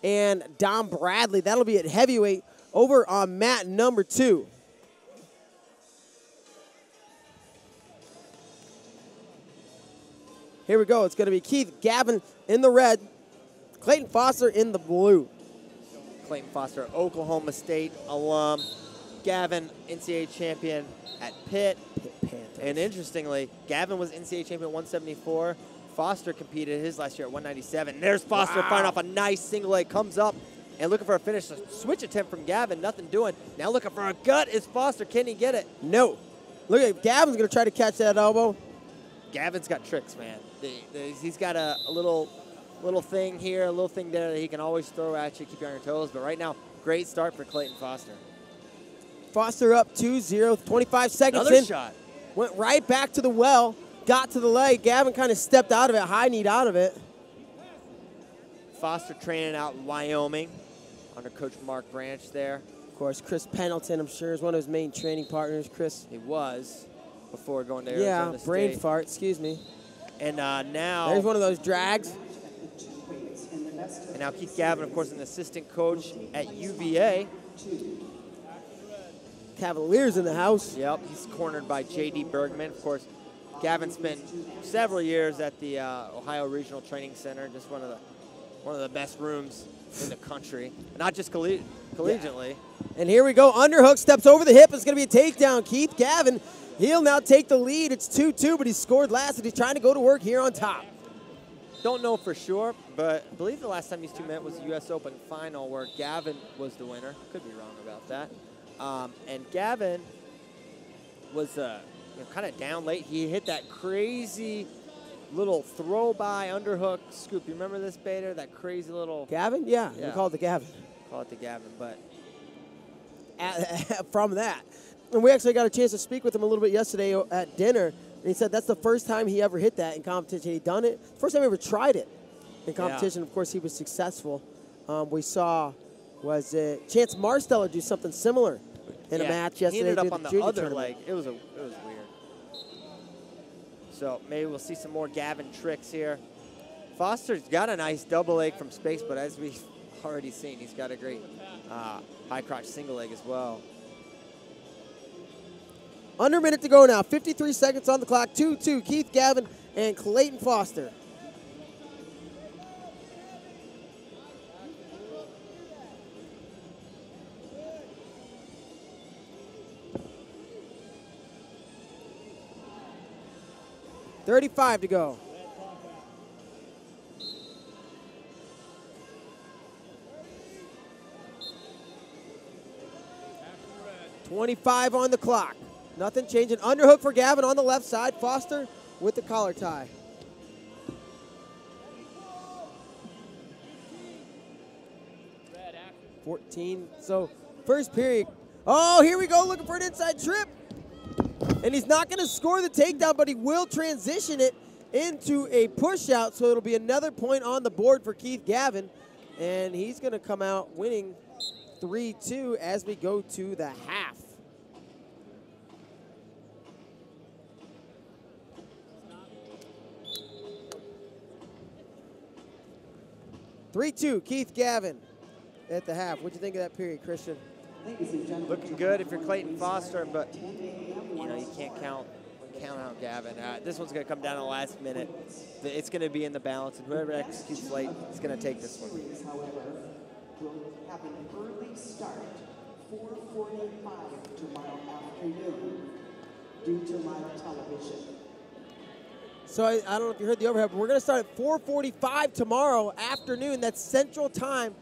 and Dom Bradley. That'll be at heavyweight over on mat number 2. Here we go. It's going to be Keith Gavin in the red, Clayton Foster in the blue. Clayton Foster, Oklahoma State alum. Gavin, NCAA champion at Pitt. And interestingly, Gavin was NCAA champion at 174. Foster competed his last year at 197. There's Foster firing off a nice single leg. Comes up and looking for a finish. A switch attempt from Gavin. Nothing doing. Now looking for a gut is Foster. Can he get it? No. Look at Gavin's going to try to catch that elbow. Gavin's got tricks, man. He's got a little thing here, a little thing there that he can always throw at you, keep you on your toes. But right now, great start for Clayton Foster. Foster up 2-0, 25 seconds Another in. shot. Went right back to the well, got to the leg. Gavin kind of stepped out of it, high kneed out of it. Foster training out in Wyoming under Coach Mark Branch there. Of course, Chris Pendleton, I'm sure, is one of his main training partners. Chris. He was before going to Arizona State. Brain fart, excuse me. And now. There's one of those drags. And now Keith Gavin, of course, an assistant coach at UVA. Cavaliers in the house. Yep, he's cornered by J.D. Bergman. Of course, Gavin spent several years at the Ohio Regional Training Center, just one of the best rooms in the country, not just collegiately. Yeah. And here we go. Underhook steps over the hip. It's going to be a takedown. Keith Gavin, he'll now take the lead. It's 2-2, but he scored last, and he's trying to go to work here on top. Don't know for sure, but I believe the last time these two met was the U.S. Open final where Gavin was the winner. Could be wrong about that. And Gavin was kind of down late. He hit that crazy little throw-by underhook scoop. You remember this, Bader? That crazy little... Gavin? Yeah. We call it the Gavin. Call it the Gavin, but... From that. And we actually got a chance to speak with him a little bit yesterday at dinner. And he said that's the first time he ever hit that in competition. He'd done it. First time he ever tried it in competition. Yeah. Of course, he was successful. We saw, was it Chance Marsteller do something similar in a match yesterday. He ended up on the other leg. It was weird. So maybe we'll see some more Gavin tricks here. Foster's got a nice double leg from space, but as we've already seen, he's got a great high crotch single leg as well. Under a minute to go now. 53 seconds on the clock. 2-2, Keith Gavin and Clayton Foster. $35 to go. $25 on the clock. Nothing changing. Underhook for Gavin on the left side. Foster with the collar tie. $14. So first period. Oh, here we go. Looking for an inside trip. And he's not going to score the takedown, but he will transition it into a push out. So it'll be another point on the board for Keith Gavin. And he's going to come out winning 3-2 as we go to the half. $3-2, Keith Gavin at the half. What'd you think of that period, Christian? Looking good if you're Clayton Foster, but you can't count out Gavin. This one's going to come down to the last minute. It's going to be in the balance, and whoever executes late is going to take this one. However, will have an early start, 4:45 tomorrow afternoon, due to live television. So I don't know if you heard the overhead, but we're going to start at 4:45 tomorrow afternoon. That's Central Time.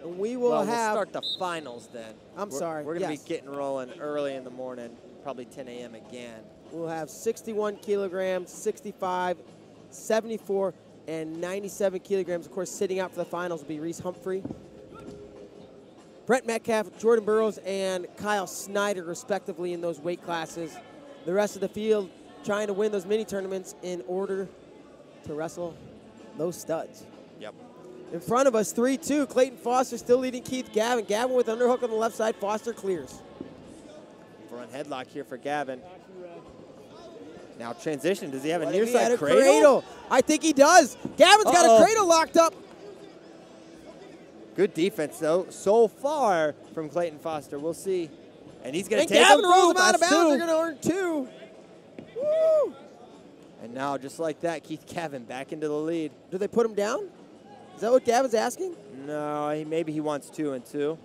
And we will we'll start the finals then. Sorry. We're going to be getting rolling early in the morning, probably 10 a.m. again. We'll have 61 kilograms, 65, 74, and 97 kilograms. Of course, sitting out for the finals will be Reese Humphrey, Brent Metcalf, Jordan Burroughs, and Kyle Snyder, respectively, in those weight classes. The rest of the field trying to win those mini tournaments in order to wrestle those studs. Yep. In front of us, 3-2. Clayton Foster still leading Keith Gavin. Gavin with underhook on the left side. Foster clears. Front headlock here for Gavin. Now transition. Does he have a near He side had a cradle? I think he does. Gavin's got a cradle locked up. Good defense, though, so far from Clayton Foster. We'll see. And he's going to take Gavin him rolls him through. out of That's bounds. two. They're going to earn 2. Woo! And now, just like that, Gavin back into the lead. Do they put him down? Is that what Gavin's asking? No, maybe he wants 2 and 2.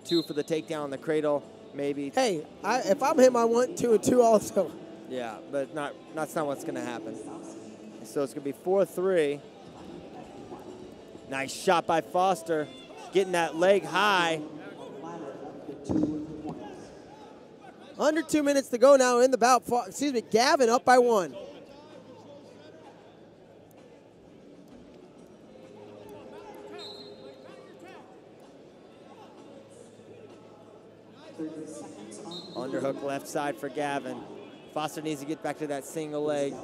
2 for the takedown on the cradle, maybe. Hey, if I'm him, I want 2 and 2 also. Yeah, but that's not what's going to happen. So it's going to be 4-3. Nice shot by Foster, getting that leg high. Under 2 minutes to go now in the bout. Gavin up by 1. Underhook left side for Gavin. Foster needs to get back to that single leg.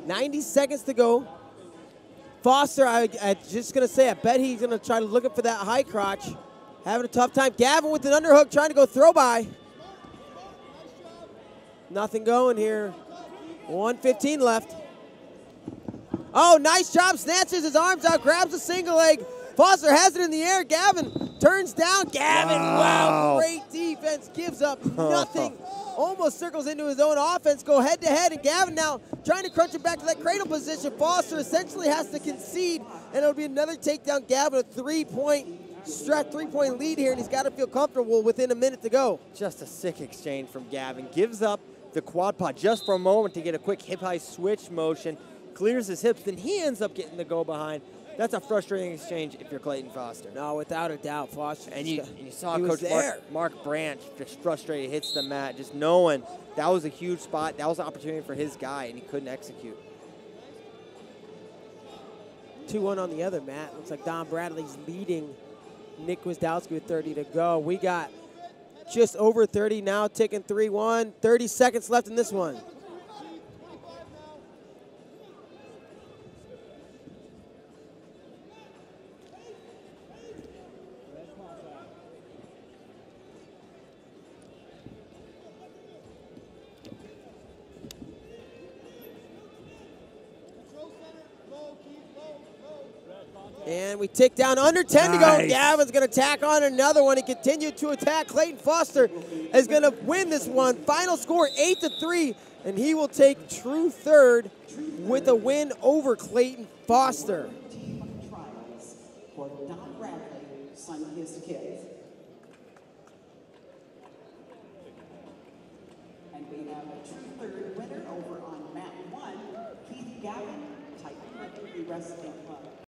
90 seconds to go. Foster, I just going to say, I bet he's going to try to look for that high crotch. Having a tough time. Gavin with an underhook trying to go throw by. Nothing going here. 1:15 left. Oh, nice job. Snatches his arms out, grabs a single leg. Foster has it in the air. Gavin turns down. Gavin, wow, great defense. Gives up nothing. Almost circles into his own offense. Go head to head, and Gavin now trying to crunch it back to that cradle position. Foster essentially has to concede, and it'll be another takedown. Gavin, a three-point lead here, and he's got to feel comfortable within a minute to go. Just a sick exchange from Gavin. Gives up the quad pod just for a moment to get a quick hip-high switch motion. Clears his hips, then he ends up getting the go behind. That's a frustrating exchange if you're Clayton Foster. No, without a doubt, Foster. And you saw Coach Mark Branch just frustrated, hits the mat, just knowing that was a huge spot. That was an opportunity for his guy, and he couldn't execute. 2-1 on the other mat. Looks like Don Bradley's leading Nick Gwizdowski with 30 to go. We got just over 30 now, ticking 3-1. 30 seconds left in this one. And we tick down under 10 to go. Gavin's going to tack on another one. He continued to attack. Clayton Foster is going to win this one. Final score 8-3, and he will take true third with a win over Clayton Foster. For Don Bradley, son of his kids. And we have a true third winner over on mat 1, Gavin, Titan Mercury Wrestling Club.